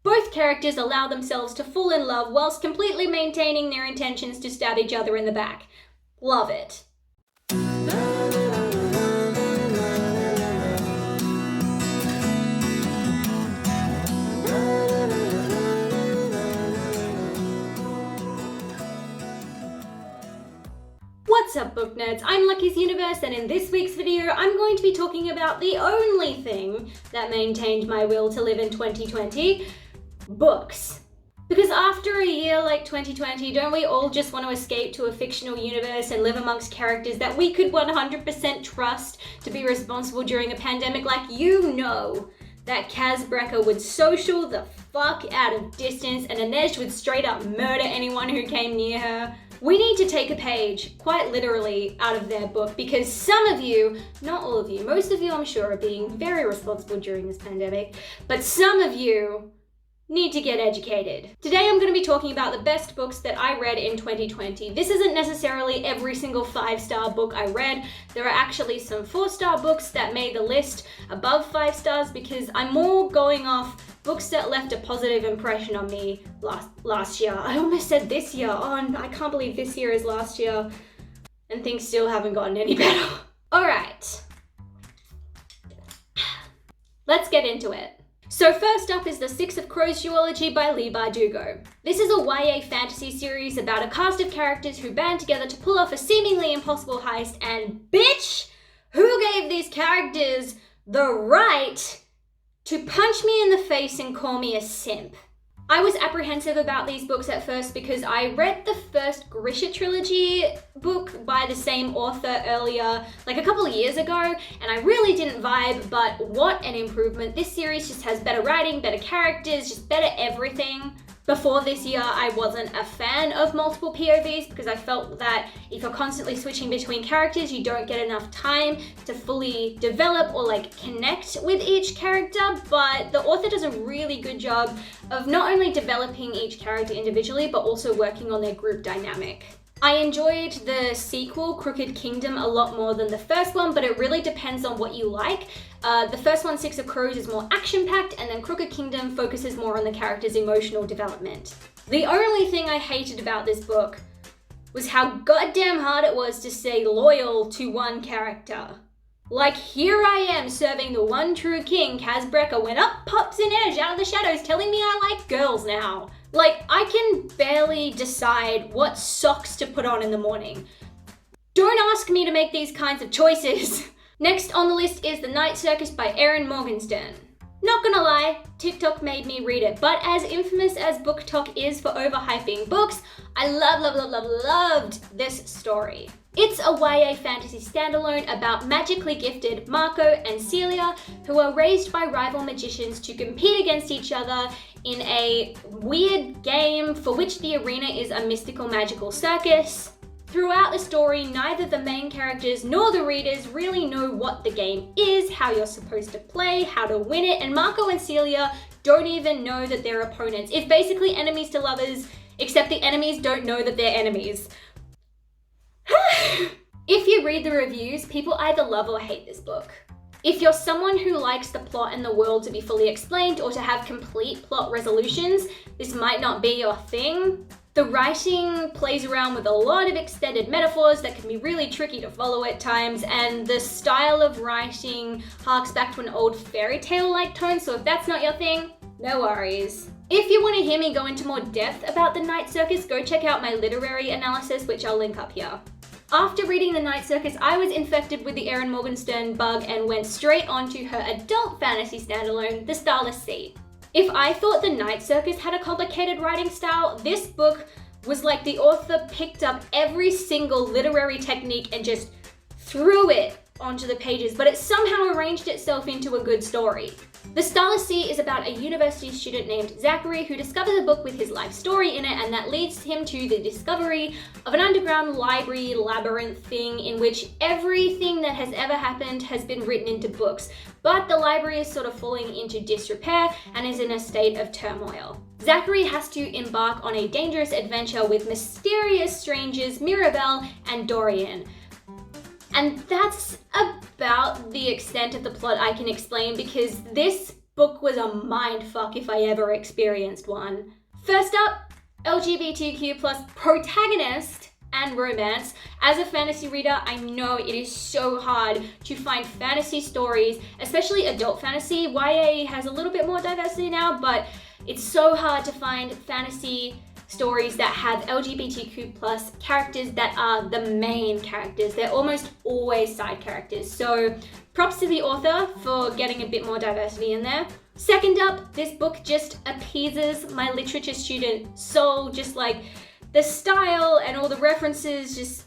Both characters allow themselves to fall in love whilst completely maintaining their intentions to stab each other in the back. Love it. What's up, book nerds? I'm Lucky's Universe, and in this week's video, I'm going to be talking about the only thing that maintained my will to live in 2020, books. Because after a year like 2020, don't we all just want to escape to a fictional universe and live amongst characters that we could 100% trust to be responsible during a pandemic? Like, you know that Kaz Brekker would social the fuck out of distance and Inej would straight up murder anyone who came near her. We need to take a page, quite literally, out of their book, because some of you, not all of you, most of you I'm sure are being very responsible during this pandemic, but some of you need to get educated. Today I'm going to be talking about the best books that I read in 2020. This isn't necessarily every single 5-star book I read. There are actually some 4-star books that made the list above 5 stars because I'm more going off books that left a positive impression on me last year. I almost said this year. Oh, I can't believe this year is last year and things still haven't gotten any better. All right, let's get into it. So first up is The Six of Crows duology by Leigh Bardugo. This is a YA fantasy series about a cast of characters who band together to pull off a seemingly impossible heist, and bitch, who gave these characters the right to punch me in the face and call me a simp? I was apprehensive about these books at first because I read the first Grisha trilogy book by the same author earlier, like a couple of years ago, and I really didn't vibe, but what an improvement. This series just has better writing, better characters, just better everything. Before this year, I wasn't a fan of multiple POVs because I felt that if you're constantly switching between characters, you don't get enough time to fully develop or like connect with each character, but the author does a really good job of not only developing each character individually, but also working on their group dynamic. I enjoyed the sequel, Crooked Kingdom, a lot more than the first one, but it really depends on what you like. The first one, Six of Crows, is more action-packed, and then Crooked Kingdom focuses more on the character's emotional development. The only thing I hated about this book was how goddamn hard it was to stay loyal to one character. Like, here I am serving the one true king, Kaz Brekker, when up pops Inej out of the shadows telling me I like girls now. Like, I can barely decide what socks to put on in the morning. Don't ask me to make these kinds of choices. Next on the list is The Night Circus by Erin Morgenstern. Not gonna lie, TikTok made me read it, but as infamous as BookTok is for overhyping books, I loved this story. It's a YA fantasy standalone about magically gifted Marco and Celia, who are raised by rival magicians to compete against each other in a weird game for which the arena is a mystical magical circus. Throughout the story, neither the main characters nor the readers really know what the game is, how you're supposed to play, how to win it, and Marco and Celia don't even know that they're opponents. It's basically enemies to lovers, except the enemies don't know that they're enemies. If you read the reviews, people either love or hate this book. If you're someone who likes the plot and the world to be fully explained or to have complete plot resolutions, this might not be your thing. The writing plays around with a lot of extended metaphors that can be really tricky to follow at times, and the style of writing harks back to an old fairy tale-like tone, so if that's not your thing, no worries. If you want to hear me go into more depth about The Night Circus, go check out my literary analysis, which I'll link up here. After reading The Night Circus, I was infected with the Erin Morgenstern bug and went straight onto her adult fantasy standalone, The Starless Sea. If I thought The Night Circus had a complicated writing style, this book was like the author picked up every single literary technique and just threw it onto the pages, but it somehow arranged itself into a good story. The Starless Sea is about a university student named Zachary who discovers a book with his life story in it, and that leads him to the discovery of an underground library labyrinth thing in which everything that has ever happened has been written into books, but the library is sort of falling into disrepair and is in a state of turmoil. Zachary has to embark on a dangerous adventure with mysterious strangers Mirabelle and Dorian. And that's about the extent of the plot I can explain, because this book was a mindfuck if I ever experienced one. First up, LGBTQ plus protagonist and romance. As a fantasy reader, I know it is so hard to find fantasy stories, especially adult fantasy. YA has a little bit more diversity now, but it's so hard to find fantasy stories that have LGBTQ plus characters that are the main characters. They're almost always side characters. So props to the author for getting a bit more diversity in there. Second up, this book just appeases my literature student soul, just like the style and all the references, just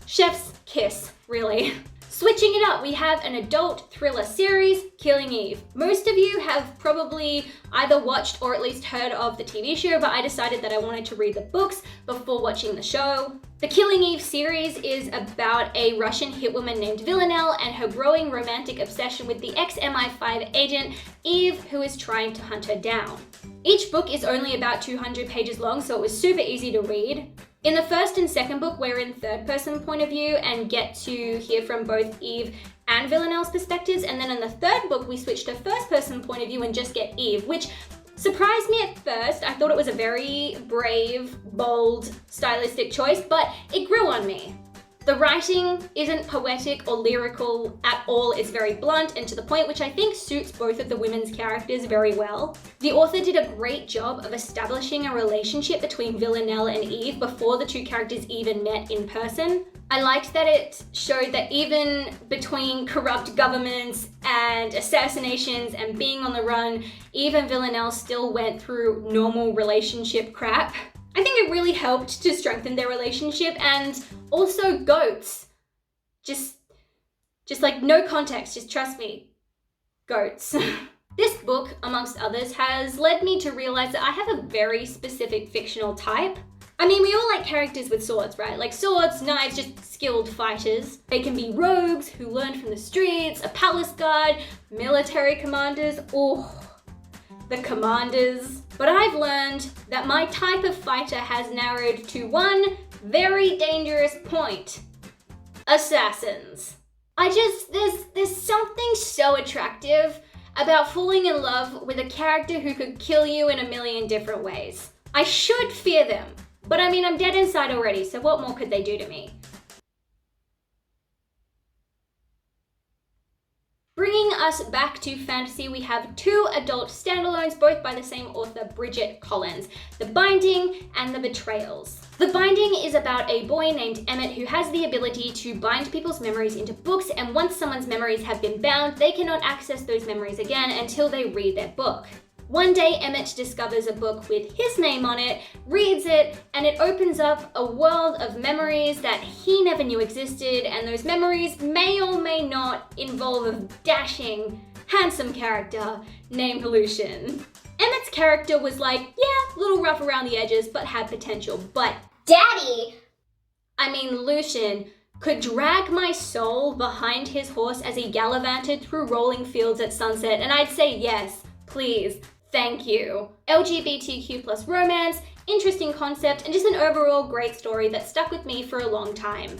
chef's kiss, really. Switching it up, we have an adult thriller series, Killing Eve. Most of you have probably either watched or at least heard of the TV show, but I decided that I wanted to read the books before watching the show. The Killing Eve series is about a Russian hitwoman named Villanelle and her growing romantic obsession with the ex-MI5 agent Eve, who is trying to hunt her down. Each book is only about 200 pages long, so it was super easy to read. In the first and second book, we're in third-person point of view and get to hear from both Eve and Villanelle's perspectives, and then in the third book, we switch to first-person point of view and just get Eve, which surprised me at first. I thought it was a very brave, bold, stylistic choice, but it grew on me. The writing isn't poetic or lyrical at all. It's very blunt and to the point, which I think suits both of the women's characters very well. The author did a great job of establishing a relationship between Villanelle and Eve before the two characters even met in person. I liked that it showed that even between corrupt governments and assassinations and being on the run, Eve and Villanelle still went through normal relationship crap. I think it really helped to strengthen their relationship, and also goats. Just like no context, just trust me. Goats. This book, amongst others, has led me to realize that I have a very specific fictional type. I mean, we all like characters with swords, right? Like swords, knives, just skilled fighters. They can be rogues who learn from the streets, a palace guard, military commanders, the commanders. But I've learned that my type of fighter has narrowed to one very dangerous point. Assassins. There's something so attractive about falling in love with a character who could kill you in a million different ways. I should fear them, but I mean, I'm dead inside already, so what more could they do to me? Bringing us back to fantasy, we have two adult standalones, both by the same author, Bridget Collins, The Binding and The Betrayals. The Binding is about a boy named Emmett who has the ability to bind people's memories into books, and once someone's memories have been bound, they cannot access those memories again until they read their book. One day, Emmett discovers a book with his name on it, reads it, and it opens up a world of memories that he never knew existed, and those memories may or may not involve a dashing, handsome character named Lucian. Emmett's character was like, yeah, a little rough around the edges, but had potential. But Lucian could drag my soul behind his horse as he gallivanted through rolling fields at sunset, and I'd say yes, please. Thank you. LGBTQ plus romance, interesting concept, and just an overall great story that stuck with me for a long time.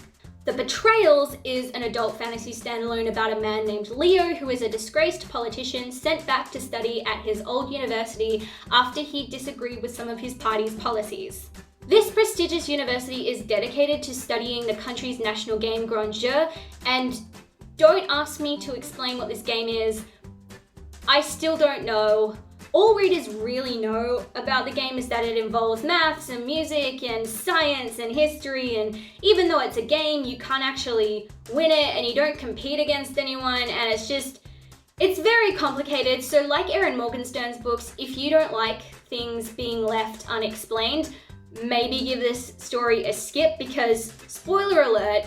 The Betrayals is an adult fantasy standalone about a man named Leo who is a disgraced politician sent back to study at his old university after he disagreed with some of his party's policies. This prestigious university is dedicated to studying the country's national game Grand Jeu, and don't ask me to explain what this game is. I still don't know. All readers really know about the game is that it involves maths and music and science and history, and even though it's a game, you can't actually win it and you don't compete against anyone, and it's very complicated. So like Erin Morgenstern's books, if you don't like things being left unexplained, maybe give this story a skip because, spoiler alert,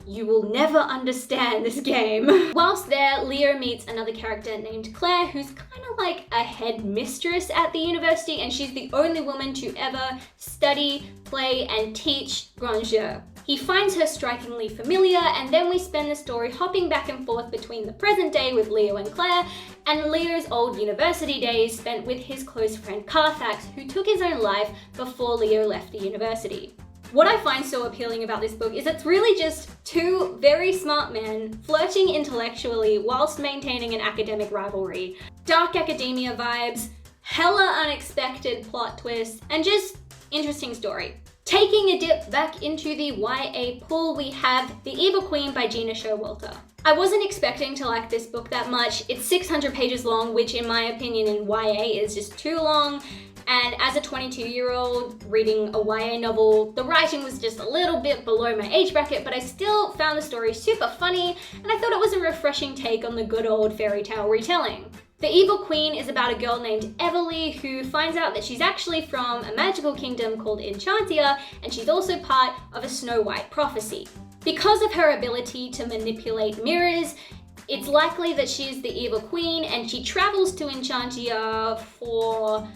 you will never understand this game. Whilst there, Leo meets another character named Claire, who's kind of like a headmistress at the university, and she's the only woman to ever study, play, and teach Grand Jeu. He finds her strikingly familiar, and then we spend the story hopping back and forth between the present day with Leo and Claire, and Leo's old university days spent with his close friend Carfax, who took his own life before Leo left the university. What I find so appealing about this book is it's really just two very smart men flirting intellectually whilst maintaining an academic rivalry. Dark academia vibes, hella unexpected plot twists, and just interesting story. Taking a dip back into the YA pool, we have The Evil Queen by Gina Showalter. I wasn't expecting to like this book that much. It's 600 pages long, which in my opinion in YA is just too long. And as a 22-year-old reading a YA novel, the writing was just a little bit below my age bracket, but I still found the story super funny, and I thought it was a refreshing take on the good old fairy tale retelling. The Evil Queen is about a girl named Everly who finds out that she's actually from a magical kingdom called Enchantia, and she's also part of a Snow White prophecy. Because of her ability to manipulate mirrors, it's likely that she's the Evil Queen, and she travels to Enchantia for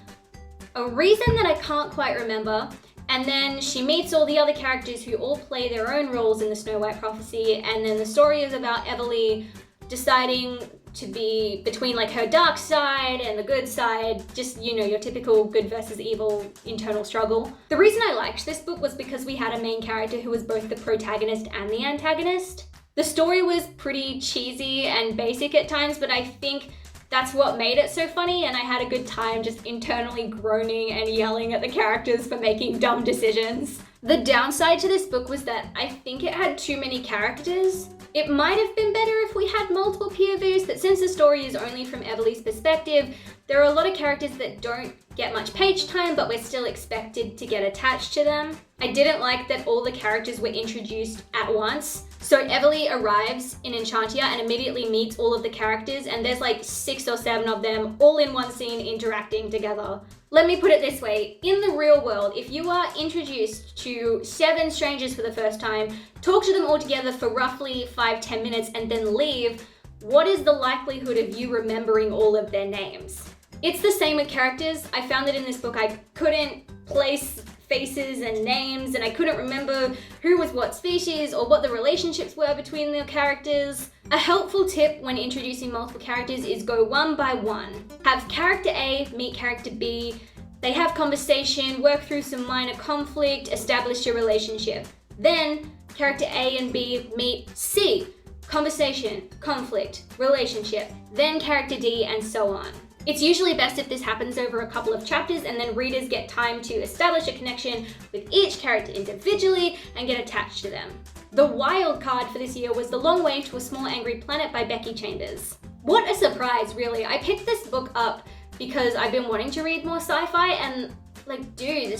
a reason that I can't quite remember. And then she meets all the other characters who all play their own roles in the Snow White prophecy, and then the story is about Everly deciding to be between like her dark side and the good side, just, you know, your typical good versus evil internal struggle. The reason I liked this book was because we had a main character who was both the protagonist and the antagonist. The story was pretty cheesy and basic at times, but I think that's what made it so funny, and I had a good time just internally groaning and yelling at the characters for making dumb decisions. The downside to this book was that I think it had too many characters. It might have been better if we had multiple POVs, but since the story is only from Everly's perspective, there are a lot of characters that don't get much page time, but we're still expected to get attached to them. I didn't like that all the characters were introduced at once. So Everly arrives in Enchantia and immediately meets all of the characters, and there's like 6 or 7 of them all in one scene interacting together. Let me put it this way, in the real world, if you are introduced to 7 strangers for the first time, talk to them all together for roughly 5-10 minutes and then leave, what is the likelihood of you remembering all of their names? It's the same with characters. I found that in this book I couldn't place faces and names, and I couldn't remember who was what species or what the relationships were between the characters. A helpful tip when introducing multiple characters is go one by one. Have character A meet character B, they have conversation, work through some minor conflict, establish your relationship. Then character A and B meet C, conversation, conflict, relationship, then character D, and so on. It's usually best if this happens over a couple of chapters, and then readers get time to establish a connection with each character individually and get attached to them. The wild card for this year was The Long Way to a Small Angry Planet by Becky Chambers. What a surprise, really. I picked this book up because I've been wanting to read more sci-fi, and like, dude,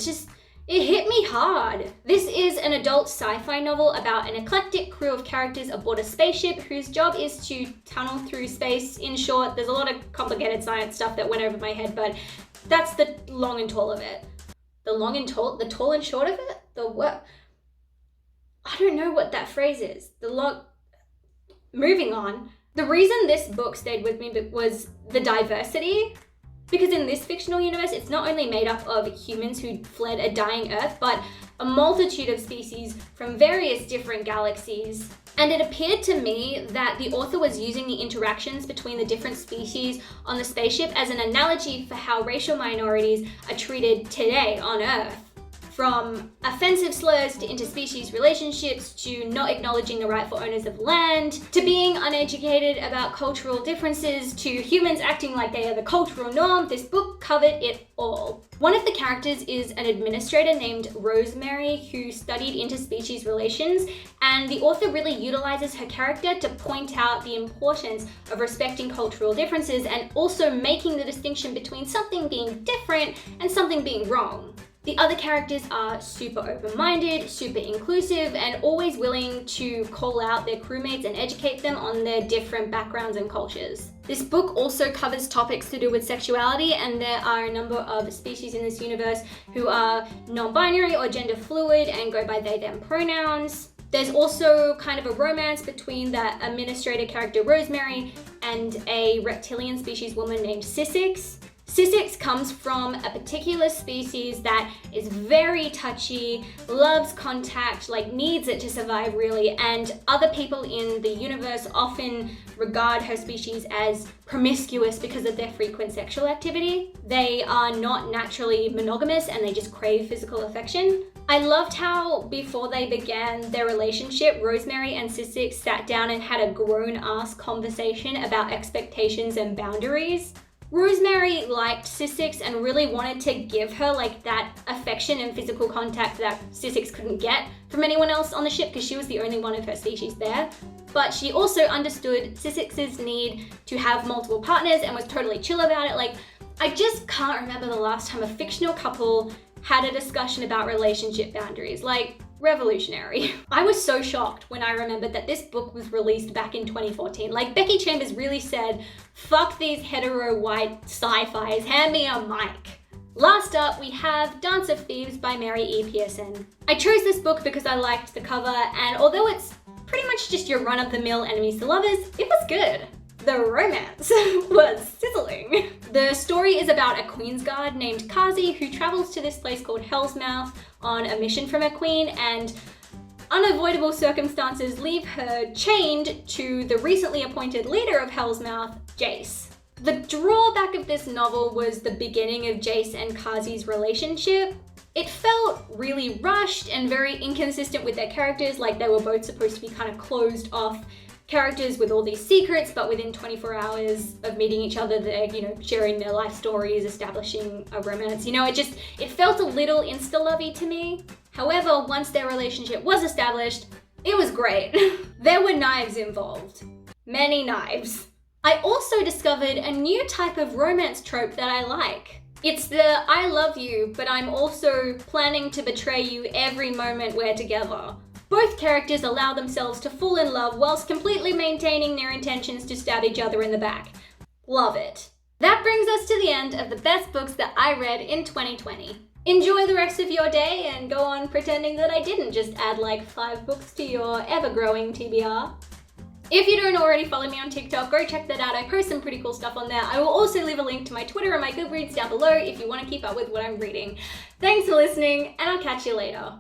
it hit me hard. This is an adult sci-fi novel about an eclectic crew of characters aboard a spaceship whose job is to tunnel through space. In short, there's a lot of complicated science stuff that went over my head, but that's the long and tall of it. The tall and short of it? The what? I don't know what that phrase is. Moving on. The reason this book stayed with me was the diversity. Because in this fictional universe, it's not only made up of humans who fled a dying Earth, but a multitude of species from various different galaxies. And it appeared to me that the author was using the interactions between the different species on the spaceship as an analogy for how racial minorities are treated today on Earth. From offensive slurs to interspecies relationships to not acknowledging the rightful owners of land to being uneducated about cultural differences to humans acting like they are the cultural norm, this book covered it all. One of the characters is an administrator named Rosemary who studied interspecies relations, and the author really utilizes her character to point out the importance of respecting cultural differences and also making the distinction between something being different and something being wrong. The other characters are super open-minded, super inclusive, and always willing to call out their crewmates and educate them on their different backgrounds and cultures. This book also covers topics to do with sexuality, and there are a number of species in this universe who are non-binary or gender fluid and go by they/them pronouns. There's also kind of a romance between that administrator character Rosemary and a reptilian species woman named Sissix. Sissix comes from a particular species that is very touchy, loves contact, like needs it to survive really, and other people in the universe often regard her species as promiscuous because of their frequent sexual activity. They are not naturally monogamous and they just crave physical affection. I loved how before they began their relationship, Rosemary and Sissix sat down and had a grown-ass conversation about expectations and boundaries. Rosemary liked Sis and really wanted to give her like that affection and physical contact that Sis couldn't get from anyone else on the ship because she was the only one of her species there. But she also understood Sisix's need to have multiple partners and was totally chill about it. Like, I just can't remember the last time a fictional couple had a discussion about relationship boundaries. Like, revolutionary. I was so shocked when I remembered that this book was released back in 2014. Like, Becky Chambers really said, fuck these hetero white sci-fis, hand me a mic. Last up, we have Dance of Thieves by Mary E. Pearson. I chose this book because I liked the cover, and although it's pretty much just your run-of-the-mill enemies to lovers, it was good. The romance was sizzling. The story is about a Queen's Guard named Kazi who travels to this place called Hell's Mouth on a mission from her queen, and unavoidable circumstances leave her chained to the recently appointed leader of Hell's Mouth, Jace. The drawback of this novel was the beginning of Jace and Kazi's relationship. It felt really rushed and very inconsistent with their characters, like they were both supposed to be kind of closed off characters with all these secrets, but within 24 hours of meeting each other, they're, sharing their life stories, establishing a romance. It felt a little insta-lovey to me. However, once their relationship was established, it was great. There were knives involved. Many knives. I also discovered a new type of romance trope that I like. It's the I love you, but I'm also planning to betray you every moment we're together. Both characters allow themselves to fall in love whilst completely maintaining their intentions to stab each other in the back. Love it. That brings us to the end of the best books that I read in 2020. Enjoy the rest of your day and go on pretending that I didn't just add like 5 books to your ever-growing TBR. If you don't already follow me on TikTok, go check that out. I post some pretty cool stuff on there. I will also leave a link to my Twitter and my Goodreads down below if you want to keep up with what I'm reading. Thanks for listening, and I'll catch you later.